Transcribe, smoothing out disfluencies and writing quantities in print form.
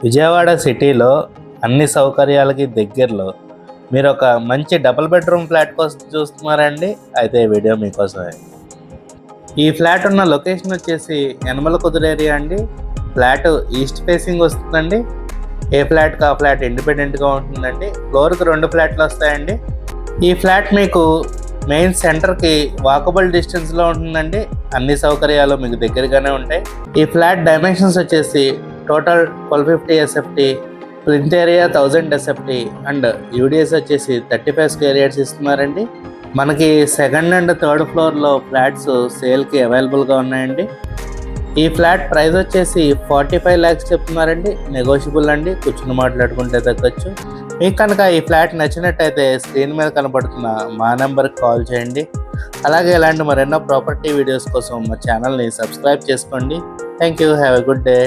విజయవాడ సిటీలో అన్ని సౌకర్యాలకి దగ్గరలో మీరు ఒక మంచి డబుల్ బెడ్రూమ్ ఫ్లాట్ కోసం చూస్తున్నారండి. అయితే ఈ వీడియో మీకోసమే. ఈ ఫ్లాట్ ఉన్న లొకేషన్ వచ్చేసి యనమల కుదురు ఏరియా అండి. ఫ్లాట్ ఈస్ట్ ఫేసింగ్ వస్తుందండి. ఏ ఫ్లాట్కి ఆ ఫ్లాట్ ఇండిపెండెంట్గా ఉంటుందండి. ఫ్లోర్కి 2 ఫ్లాట్లు వస్తాయండి. ఈ ఫ్లాట్ మీకు మెయిన్ సెంటర్కి వాకబుల్ డిస్టెన్స్లో ఉంటుందండి. అన్ని సౌకర్యాలు మీకు దగ్గరగానే ఉంటాయి. ఈ ఫ్లాట్ డైమెన్షన్స్ వచ్చేసి total 1250 SFT, print area 1000 SFT and UDS వచ్చేసి 35 స్క్వేర్ యార్డ్స్ ఇస్తున్నారండి. మనకి సెకండ్ అండ్ థర్డ్ ఫ్లోర్లో ఫ్లాట్స్ సేల్కి అవైలబుల్గా ఉన్నాయండి. ఈ ఫ్లాట్ ప్రైస్ వచ్చేసి 45 lakhs చెప్తున్నారండి. నెగోషియబుల్ అండి, కూర్చుని మాట్లాడుకుంటే తగ్గచ్చు. మీకు కనుక ఈ ఫ్లాట్ నచ్చినట్టయితే స్క్రీన్ మీద కనబడుతున్న మా నెంబర్కి కాల్ చేయండి. అలాగే ఇలాంటి మరెన్నో ప్రాపర్టీ వీడియోస్ కోసం మా ఛానల్ని సబ్స్క్రైబ్ చేసుకోండి. Thank you. Have a good day.